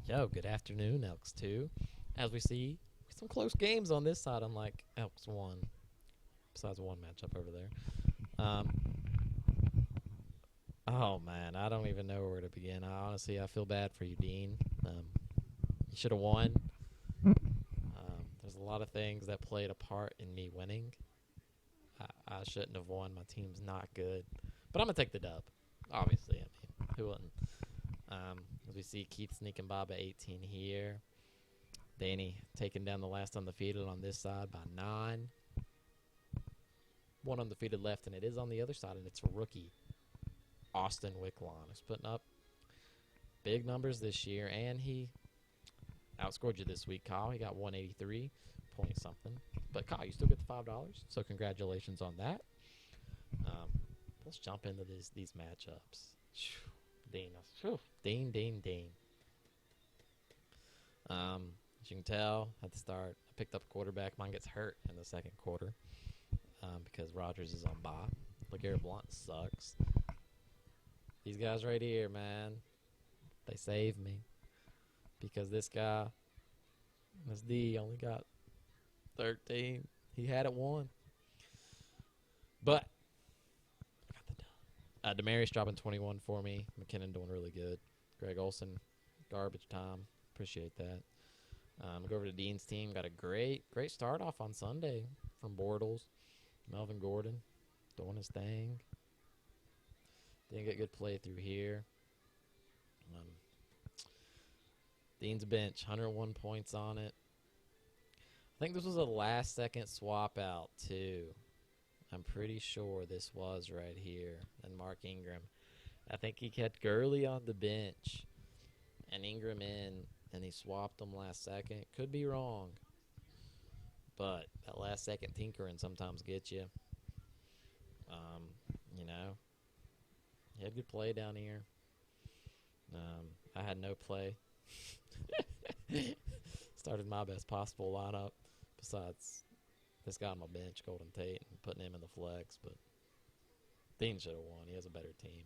Yo, good afternoon, Elks 2. As we see, some close games on this side, unlike Elks 1, besides one matchup over there. Um, oh, man, I don't even know where to begin. I feel bad for you, Dean. You should have won. There's a lot of things that played a part in me winning. I shouldn't have won. My team's not good. But I'm going to take the dub. Obviously, I mean, who wouldn't? As we see Keith sneaking Bob at 18 here. Danny taking down the last undefeated on this side by 9. One undefeated left, and it is on the other side, and it's a rookie, Austin Wicklon, who's putting up big numbers this year, and he outscored you this week, Kyle. He got 183 point something. But, Kyle, you still get the $5, so congratulations on that. Let's jump into these matchups. Dean. Dean. As you can tell, at the start, I picked up a quarterback. Mine gets hurt in the second quarter because Rodgers is on bye. LeGarrette Blount sucks. These guys right here, man, they saved me because this guy, this D, only got 13. He had it 1. But I got the dub. Demarius dropping 21 for me. McKinnon doing really good. Greg Olson, garbage time. Appreciate that. Go over to Dean's team. Got a great start off on Sunday from Bortles. Melvin Gordon doing his thing. Didn't get good play through here. Dean's bench, 101 points on it. I think this was a last-second swap out, too. I'm pretty sure this was right here. And Mark Ingram. I think he kept Gurley on the bench and Ingram in, and he swapped them last second. Could be wrong, but that last second tinkering sometimes gets you. He had good play down here. I had no play. Started my best possible lineup besides this guy on my bench, Golden Tate, and putting him in the flex, but Dean should have won. He has a better team.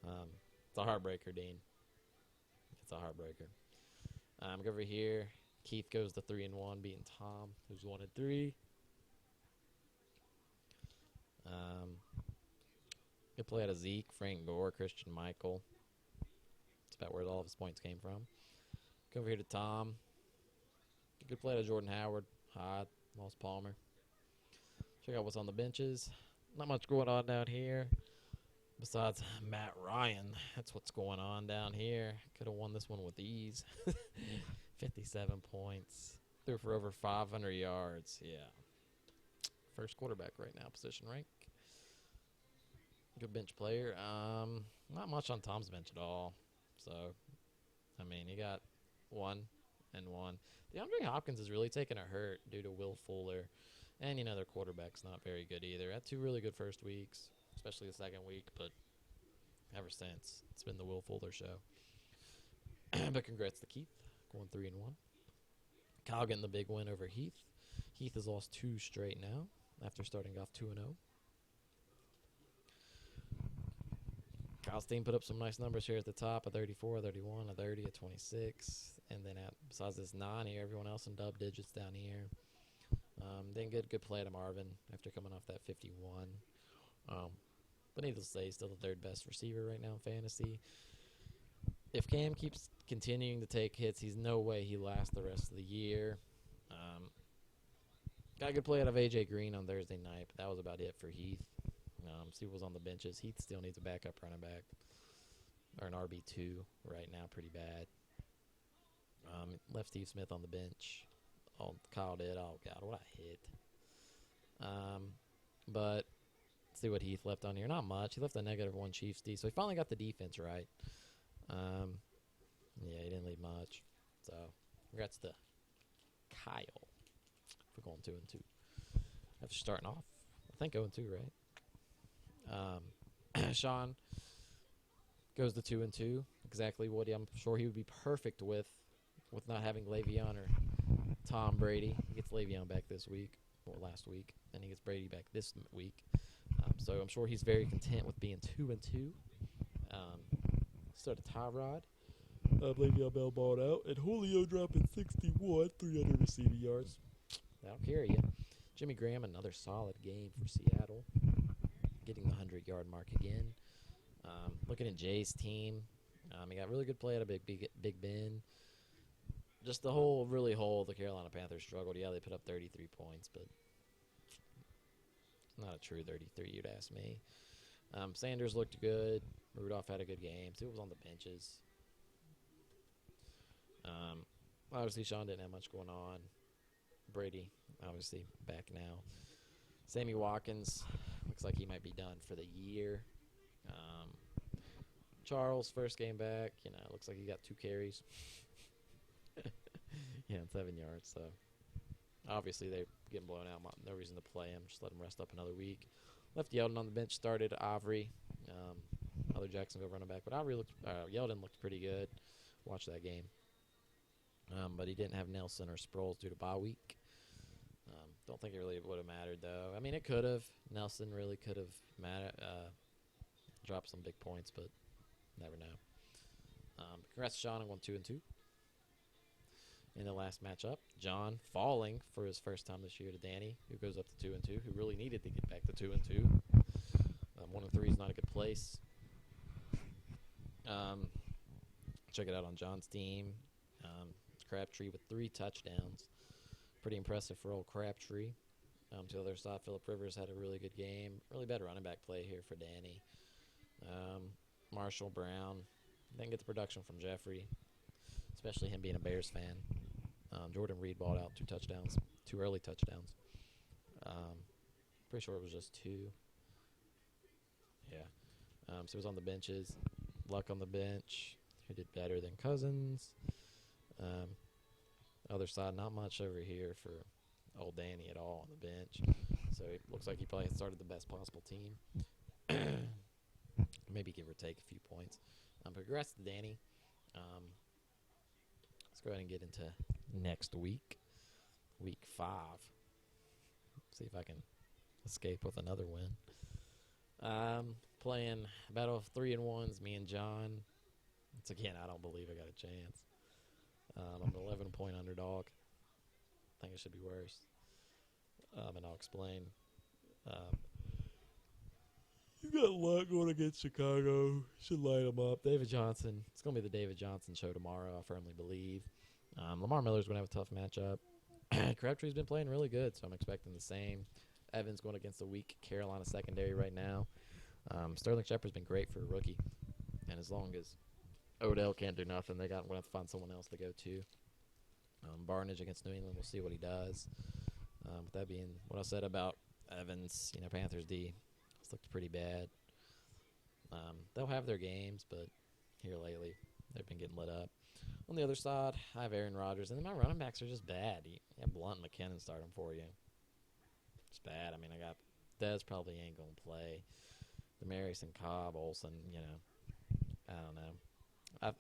It's a heartbreaker, Dean. It's a heartbreaker. Go over here. Keith goes to 3-1, beating Tom, who's 1-3. Good play out of Zeke, Frank Gore, Christian Michael. That's about where all of his points came from. Go over here to Tom. Good play out of Jordan Howard. Hyde, Moss Palmer. Check out what's on the benches. Not much going on down here. Besides Matt Ryan, that's what's going on down here. Could have won this one with ease. 57 points. Threw for over 500 yards. Yeah. First quarterback right now, position rank. Good bench player. Not much on Tom's bench at all. So, I mean, he got 1 and 1. DeAndre Hopkins is really taking a hurt due to Will Fuller. And, their quarterback's not very good either. Had 2 really good first weeks, especially the second week, but ever since, it's been the Will Fuller show. But congrats to Keith, going 3-1. Kyle getting the big win over Heath. Heath has lost 2 straight now after starting off 2-0. Kyle's team put up some nice numbers here at the top, a 34, a 31, a 30, a 26. And then besides this 9 here, everyone else in dub digits down here. Then good play to Marvin after coming off that 51. But needless to say, he's still the 3rd best receiver right now in fantasy. If Cam keeps continuing to take hits, he's no way he lasts the rest of the year. Got a good play out of A.J. Green on Thursday night, but that was about it for Heath. See what was on the benches. Heath still needs a backup running back, or an RB2 right now, pretty bad. Left Steve Smith on the bench. Oh, Kyle did. Oh, God, what a hit. But let's see what Heath left on here. Not much. He left a -1 Chiefs D, so he finally got the defense right. Yeah, he didn't leave much. So, congrats to Kyle for going 2-2. After starting off, I think 0-2, right? Sean goes to 2-2. Exactly what I'm sure he would be perfect with not having Le'Veon or Tom Brady. He gets Le'Veon back this week, or last week, and he gets Brady back this week. So I'm sure he's very content with being 2-2. So to Tyrod. Le'Veon Bell balled out, and Julio dropping 61, 300 receiving yards. That'll carry you. Jimmy Graham, another solid game for Seattle, getting the 100-yard mark again. Looking at Jay's team, he got really good play out of Big Ben. Just the whole the Carolina Panthers struggled. Yeah, they put up 33 points, but it's not a true 33, you'd ask me. Sanders looked good. Rudolph had a good game. Two was on the benches. Obviously, Sean didn't have much going on. Brady, obviously, back now. Sammy Watkins looks like he might be done for the year. Charles, first game back, looks like he got 2 carries. Yeah, 7 yards. So obviously they're getting blown out. No reason to play him. Just let him rest up another week. Left Yeldon on the bench. Started Avery, other Jacksonville running back. But Yeldon looked pretty good. Watch that game. But he didn't have Nelson or Sproles due to bye week. Don't think it really would have mattered, though. I mean, it could have. Nelson really could have dropped some big points, but never know. Congrats to Sean on 1-2-2. In the last matchup, John falling for his first time this year to Danny, who goes up to 2-2, who really needed to get back to 2-2. 1-3 is not a good place. Check it out on John's team. Crabtree with 3 touchdowns. Pretty impressive for old Crabtree. To the other side, Phillip Rivers had a really good game. Really bad running back play here for Danny. Marshall Brown didn't get the production from Jeffrey, especially him being a Bears fan. Jordan Reed balled out 2 touchdowns, 2 early touchdowns. Pretty sure it was just 2. Yeah. So he was on the benches. Luck on the bench, who did better than Cousins. Other side, not much over here for old Danny at all on the bench. So it looks like he probably started the best possible team. Maybe give or take a few points. Congrats to Danny. Let's go ahead and get into next week, week 5. See if I can escape with another win. Playing battle of 3-1s, me and John. Once again, I don't believe I got a chance. I'm an 11-point underdog. I think it should be worse. And I'll explain. You got a lot going against Chicago. Should light them up. David Johnson. It's going to be the David Johnson show tomorrow, I firmly believe. Lamar Miller's going to have a tough matchup. Crabtree's been playing really good, so I'm expecting the same. Evans going against the weak Carolina secondary right now. Sterling Shepard's been great for a rookie. And as long as Odell can't do nothing, we're going to have to find someone else to go to. Barnage against New England, we'll see what he does. With that being what I said about Evans, Panthers D, it's looked pretty bad. They'll have their games, but here lately, they've been getting lit up. On the other side, I have Aaron Rodgers, and then my running backs are just bad. You have Blunt and McKinnon starting for you. It's bad. I mean, I got Dez probably ain't going to play. Demaryius and Cobb, Olsen, I don't know.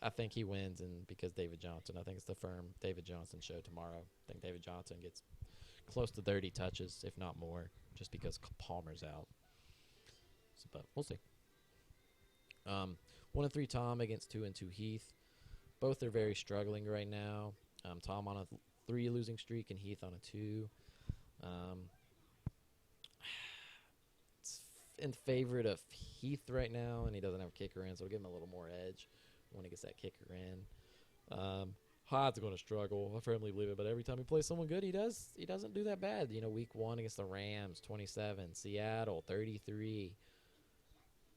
I think he wins, and because David Johnson. I think it's the firm David Johnson show tomorrow. I think David Johnson gets close to 30 touches, if not more, just because Palmer's out. So, but we'll see. 1-3 Tom against 2-2 Heath. Both are very struggling right now. Tom on a 3 losing streak and Heath on a 2. It's in favor of Heath right now, and he doesn't have a kicker in, so it'll give him a little more edge when he gets that kicker in. Hod's going to struggle. I firmly believe it, but every time he plays someone good, he doesn't do that bad. Week 1 against the Rams, 27. Seattle, 33.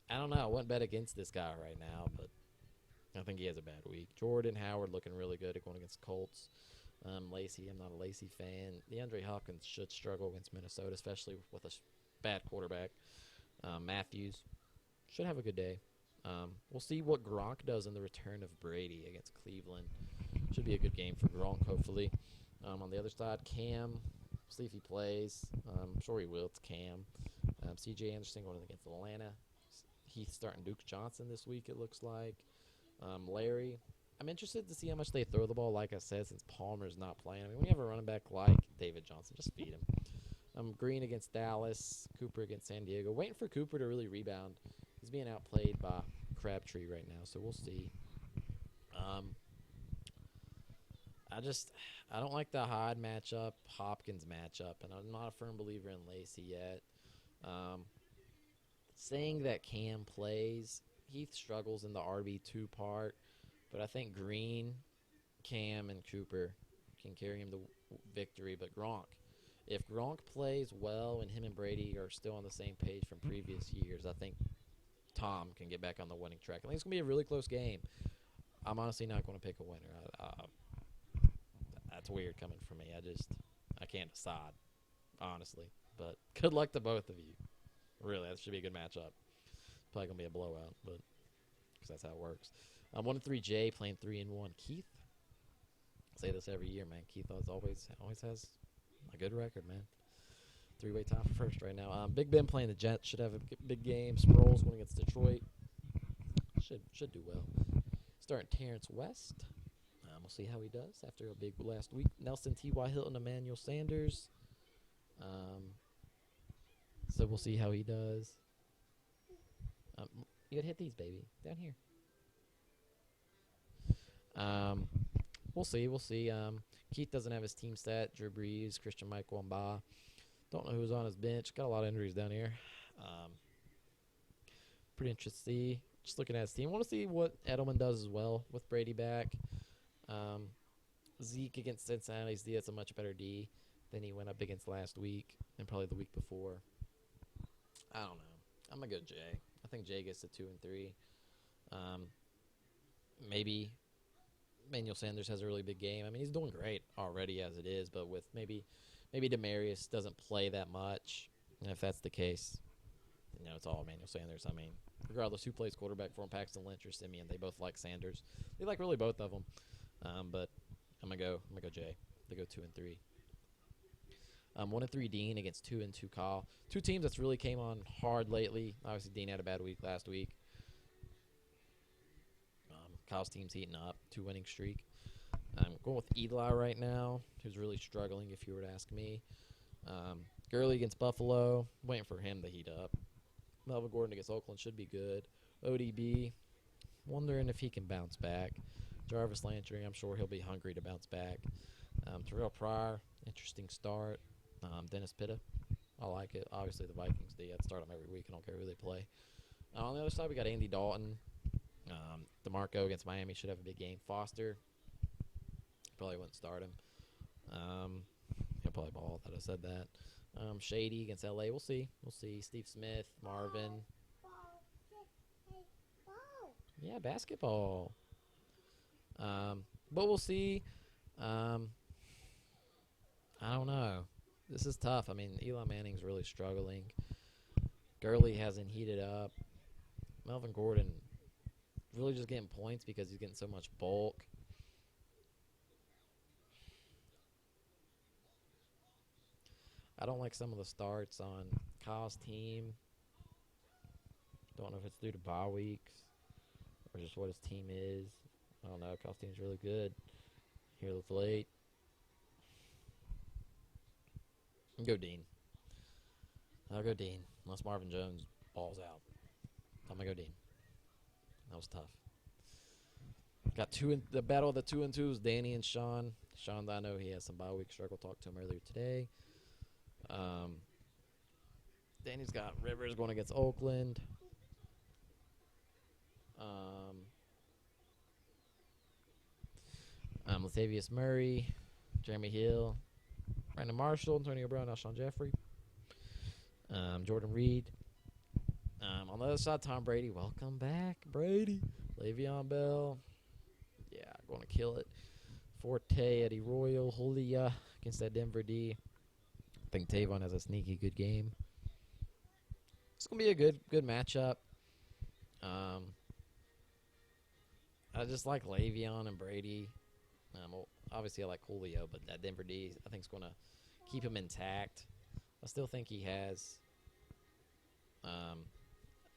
I don't know. I wouldn't bet against this guy right now, but I think he has a bad week. Jordan Howard looking really good at going against the Colts. Lacey, I'm not a Lacey fan. DeAndre Hopkins should struggle against Minnesota, especially with a bad quarterback. Matthews should have a good day. We'll see what Gronk does in the return of Brady against Cleveland. Should be a good game for Gronk, hopefully. On the other side, Cam. We'll see if he plays. I'm sure he will. It's Cam. C.J. Anderson going against Atlanta. Heath starting Duke Johnson this week, it looks like. Larry. I'm interested to see how much they throw the ball, like I said, since Palmer's not playing. I mean, when you have a running back like David Johnson, just feed him. Green against Dallas. Cooper against San Diego. Waiting for Cooper to really rebound. He's being outplayed by Crabtree right now, so we'll see. I don't like the Hyde matchup, Hopkins matchup, and I'm not a firm believer in Lacey yet. Um, saying that Cam plays, Heath struggles in the RB2 part, but I think Green, Cam, and Cooper can carry him to victory. But if Gronk plays well and him and Brady are still on the same page from previous years, I think Tom can get back on the winning track. I think it's going to be a really close game. I'm honestly not going to pick a winner. That's weird coming from me. I can't decide, honestly. But good luck to both of you. Really, that should be a good matchup. Probably going to be a blowout, but because that's how it works. 1-3 Jay playing 3-1 Keith. I say this every year, man. Keith always has a good record, man. Three-way tie for first right now. Big Ben playing the Jets. Should have a big game. Sproles going against Detroit. Should do well. Starting Terrence West. We'll see how he does after a big last week. Nelson, T.Y. Hilton, Emmanuel Sanders. So we'll see how he does. You gotta hit these, baby. Down here. We'll see. Keith doesn't have his team stat. Drew Brees, Christian Michael, and Ba. Don't know who's on his bench. Got a lot of injuries down here. Pretty interesting. Just looking at his team. Want to see what Edelman does as well with Brady back. Zeke against Cincinnati's D. That's a much better D than he went up against last week and probably the week before. I don't know. I'm going to go Jay. I think Jay gets to 2-3. Maybe Emmanuel Sanders has a really big game. I mean, he's doing great already as it is, but with maybe Demarius doesn't play that much. And if that's the case, it's all Emmanuel Sanders. I mean, regardless who plays quarterback for him, Paxton Lynch or Simeon, they both like Sanders. They like really both of them. But I'm gonna go Jay. They go 2-3. 1-3 Dean against 2-2 Kyle. Two teams that's really came on hard lately. Obviously, Dean had a bad week last week. Kyle's team's heating up. 2-winning streak. I'm going with Eli right now, who's really struggling, if you were to ask me. Gurley against Buffalo. Waiting for him to heat up. Melvin Gordon against Oakland should be good. ODB, wondering if he can bounce back. Jarvis Landry, I'm sure he'll be hungry to bounce back. Terrell Pryor, interesting start. Dennis Pitta, I like it. Obviously, the Vikings, they start them every week. I don't care who they play. On the other side, we got Andy Dalton. DeMarco against Miami should have a big game. Foster, probably wouldn't start him. He'll probably ball that I said that. Shady against LA, we'll see. Steve Smith, Marvin. Yeah, basketball. But we'll see. I don't know. This is tough. I mean, Eli Manning's really struggling. Gurley hasn't heated up. Melvin Gordon really just getting points because he's getting so much bulk. I don't like some of the starts on Kyle's team. Don't know if it's due to bye weeks or just what his team is. I don't know. Kyle's team's really good. Here with late. Go Dean. I'll go Dean. Unless Marvin Jones balls out. I'm going to go Dean. That was tough. Got the battle of the 2-2s, Danny and Sean. Sean, I know he has some bye week struggle. Talked to him earlier today. Danny's got Rivers going against Oakland. Latavius Murray, Jeremy Hill, Brandon Marshall, Antonio Brown, Alshon Jeffrey, Jordan Reed. On the other side, Tom Brady. Welcome back, Brady. Le'Veon Bell. Yeah, going to kill it. Forte, Eddie Royal, Julia against that Denver D. I think Tavon has a sneaky good game. It's going to be a good matchup. I just like Le'Veon and Brady. Well, obviously, I like Julio, but that Denver D, I think, is going to keep him intact. I still think he has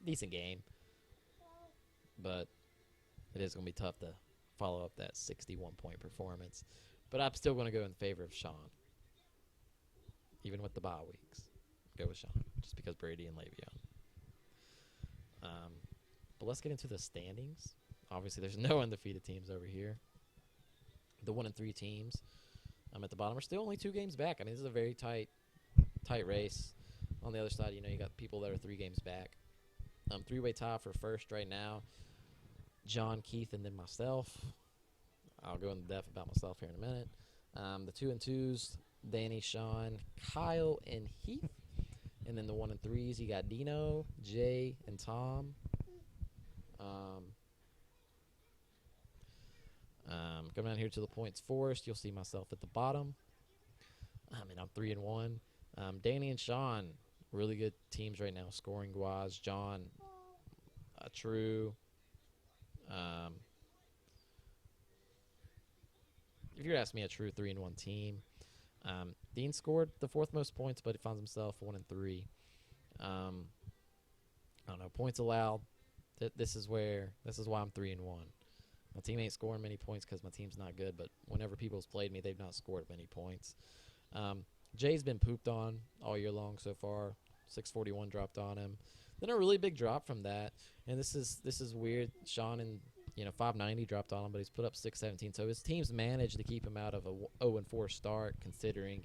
decent game, but it is going to be tough to follow up that 61-point performance. But I'm still going to go in favor of Sean, even with the bye weeks. Go with Sean, just because Brady and Le'Veon. But let's get into the standings. Obviously, there's no undefeated teams over here. The 1-3 teams at the bottom are still only 2 games back. I mean, this is a very tight race. On the other side, you got people that are 3 games back. 3-way tie for first right now. John, Keith, and then myself. I'll go into depth about myself here in a minute. The 2-2s, Danny, Sean, Kyle, and Heath. And then the 1-3s, you got Dino, Jay, and Tom. Coming down here to the points forced, you'll see myself at the bottom. And I'm 3-1. Danny and Sean, really good teams right now, scoring wise. John, true. If you're asking me, a true 3-1 team. Dean scored the 4th most points, but he finds himself 1-3. I don't know, points allowed. This is why I'm 3-1. My team ain't scoring many points because my team's not good, but whenever people's played me, they've not scored many points. Jay's been pooped on all year long so far. 641 dropped on him. Then a really big drop from that, and this is weird. Sean and 590 dropped on him, but he's put up 617. So his team's managed to keep him out of a 0-4 start, considering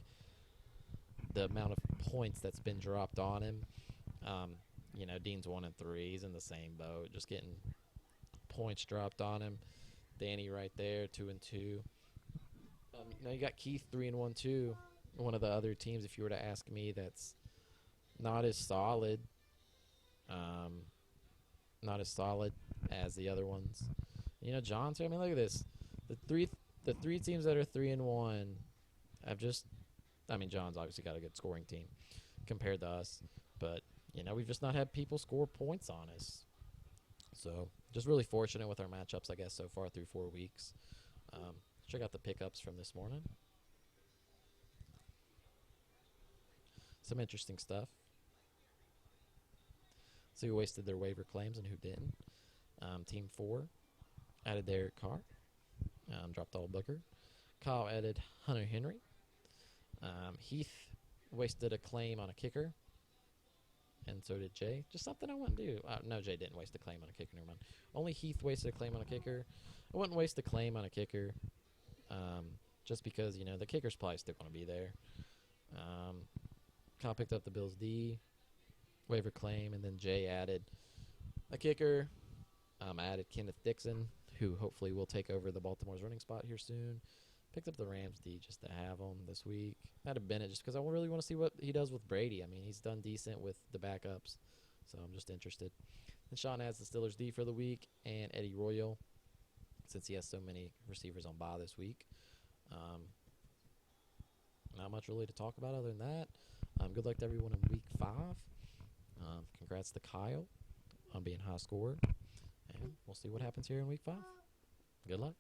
the amount of points that's been dropped on him. Dean's 1-3. He's in the same boat, just getting points dropped on him. Danny right there, 2-2. You got Keith 3-1 too. One of the other teams, if you were to ask me, that's not as solid. Not as solid as the other ones. John too. I mean, look at this. The three teams that are 3-1 John's obviously got a good scoring team compared to us, but we've just not had people score points on us. So just really fortunate with our matchups, I guess, so far through 4 weeks. Check out the pickups from this morning. Some interesting stuff. See who wasted their waiver claims and who didn't. Team 4 added Derek Carr. Dropped all Booker. Kyle added Hunter Henry. Heath wasted a claim on a kicker. And so did Jay. Just something I wouldn't do. No, Jay didn't waste a claim on a kicker. Never mind. Only Heath wasted a claim on a kicker. I wouldn't waste a claim on a kicker. Just because, the kicker's probably still going to be there. Kyle picked up the Bills D. Waiver claim. And then Jay added a kicker. Added Kenneth Dixon, who hopefully will take over the Baltimore's running spot here soon. Picked up the Rams D just to have him this week. Added Bennett just because I really want to see what he does with Brady. I mean, he's done decent with the backups, so I'm just interested. And Sean adds the Steelers D for the week and Eddie Royal, since he has so many receivers on bye this week. Not much really to talk about other than that. Good luck to everyone in week 5. Congrats to Kyle on being high scorer. And we'll see what happens here in week 5. Good luck.